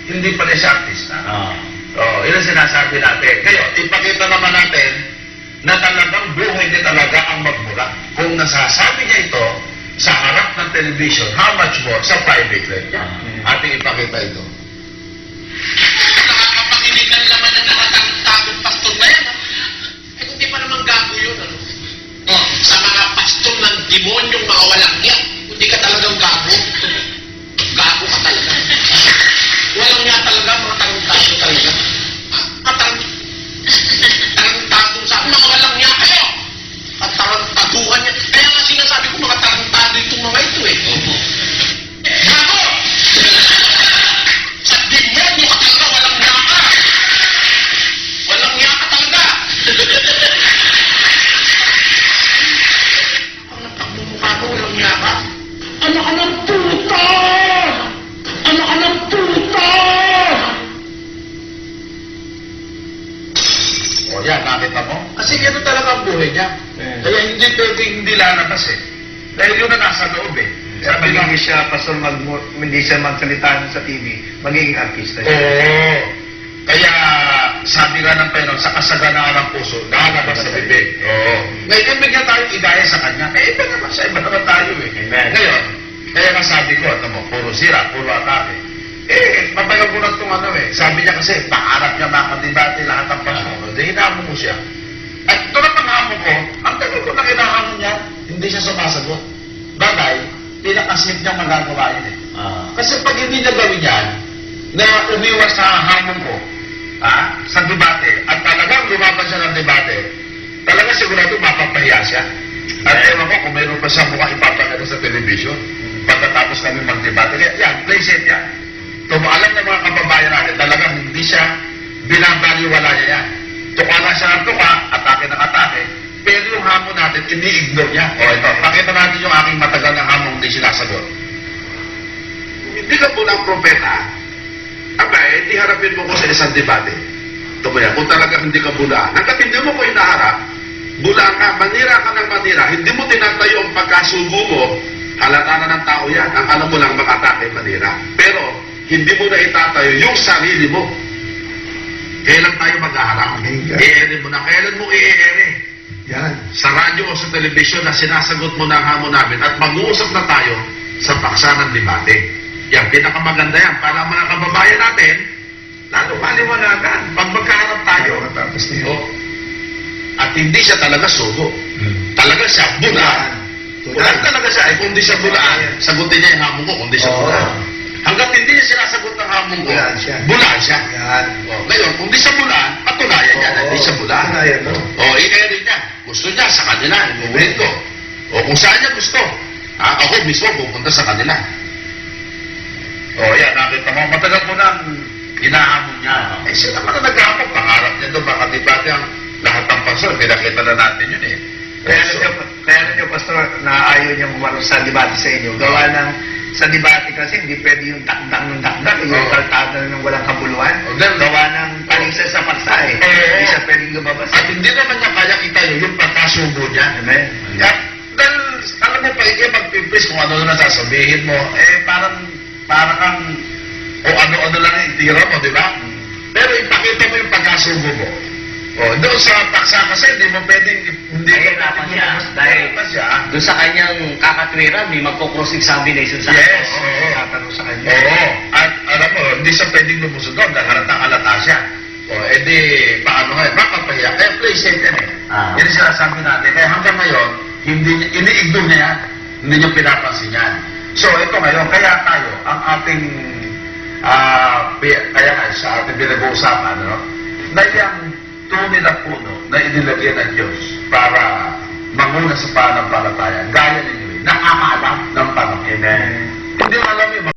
hindi pala siya artista. Yun ang sinasabi natin. Ngayon, ipakita naman natin na talagang buhay niya talaga ang magmula. Kung nasasabi niya ito sa harap ng television, how much more sa private life niya? Ating ipakita ito. Nakakapakinig ng laman ng nakatagong pastor na yan. Eh, kung di pa naman gago yun, ano? Sa mga pastor ng demonyong mga walang niya, hindi ka talagang gago. Gago ka talaga. Walang niya talaga, mga tarong-tago talaga. Tarong-tagong sa mga walang niya kayo. At tarong-taguhan niya. Kaya nga sinasabi ko, mga tarong-tago itong mga ito eh. Gago! Sa demonyo ka talaga, walang niya ka. Walang niya ka talaga. Ang pagmumukha mo, walang niya ka. Anak ka ng puta! Anak ka ng puta! O yan, nakita mo? Kasi gano'n talaga ang buhay niya. Kaya hindi pwedeng hindi lalabas eh. Dahil yun na nasa loob eh. Sabi nga siya, pastor, hindi siya magsalita sa TV, magiging artista siya. Oo. Kaya sabi nga ng Panginoon, sa kasaganaan ng puso, lalabas sa bibig. Oo. Ngayon, bigyan tayo idaya sa kanya. Eh, iba naman siya, iba naman tayo eh. Amen. Ngayon, kaya nga sabi ko, ano mo, puro sira, puro atake. Eh, matagal ko na itong ano eh. Sabi niya kasi, pangarap niya makadibate lahat ng pastor. Di hinamon mo siya. At doon ang panghamon ko, ang tagal ko na kinahamon niya, hindi siya sumasagot. Bagay, pinakaslip niya magagawa yun eh. Kasi pag hindi niya gawin yan, na umiwas sa hamon ko, sa debate, at talagang lumaban siya ng debate, talaga sigurado mapapahiya siya. At ewan ko kung mayroon pa siya mukhang ipapagano sa television, pagkatapos kami mag-debate. Kaya yan, play safe yan. Kung alam ng mga kababayan natin, talagang hindi siya binabaliwala niya yan. Tuka na siya ng tuka, atake ng atake, pero yung hamon natin, ini-ignore niya. O ito, pakita natin yung aking matagal na hamon hindi sinasagot. Hindi ka po ng propeta, di harapin mo ko sa isang debate. Ito mo yan, kung talaga hindi ka bulaan. Hanggat hindi mo ko inaharap, bulaan ka, manira ka ng manira, hindi mo tinatayo ang pagkasugo mo, halata na ng tao yan. Ang alam mo lang makatake manira. Pero, hindi mo na itatayo yung sarili mo. Kailan tayo mag-aharap? I-ere mo na. Kailan mo i-ere? Yan. Sa radyo o sa telebisyon na sinasagot mo na ang hamon namin at mag-uusap na tayo sa paksa ng debate. Yan, pinakamaganda yan. Para ang mga kababayan natin, lalo maliwanagan. Pag magkaharap tayo, Tapos niya. at hindi siya talaga sugo. Talaga siya bulaan. Bulaan talaga siya. Eh, kung di siya bulaan, sagutin niya yung hamon ko kung di siya bulaan. Hanggat hindi niya sinasagot ng hamon ko, bulaan siya. Yan. Ngayon, kung di siya bulaan, patunayan niya na hindi siya bulaan. Patunayan mo. I-ere niya. Gusto niya sa kanila, inuulit ko. O kung saan niya gusto. Ako mismo pupunta sa kanila. Yan, nakita mo. Matagal ko nang hinahamon niya. Eh, siya naman na naghamon. Pangarap niya doon, baka debate ang lahat ng pastor. Pinakita na natin yun eh. Kaya niyo, pastor, na ayaw niyo umarap sa debate sa inyo. Gawa ng, sa debate kasi, hindi pwede yung takdang ng takdang, yung kaltada ng walang kabuluhan. Gawa ng palisa sa paksa eh. Hindi siya pwedeng lumabas. At hindi naman niya kaya itayo yung pagkasubo niya. Amen. Dahil, alam mo pa, mag-pipis kung ano na sasabihin mo, parang kang, o ano-ano lang yung tira mo, di ba? Pero ipakita mo yung pagkasubo mo. Doon sa paksa kasi, hindi mo pwedeng, hindi Ayun naman siya. Dahil doon sa kanyang kakatwira, may magpo-cross-examination sa Yes. Tatanong sa kanya. At alam mo, hindi siya pwedeng lumusod doon dahil halatang-halata siya. Di, paano nga, mapapahiya. Kaya play safe yan eh. Yan ang sinasabi natin. Kaya hanggang ngayon, ini-ignore niya yan. Hindi niya pinapansin yan. So, ito ngayon, kaya tayo, ang ating, kaya nga, sa ating pinag-uusapan, na yung tunay na puno na inilagyan ng Diyos para manguna sa pananampalataya. Gaya ninyo, nakakaalam ng panahon. Hindi mo alam yung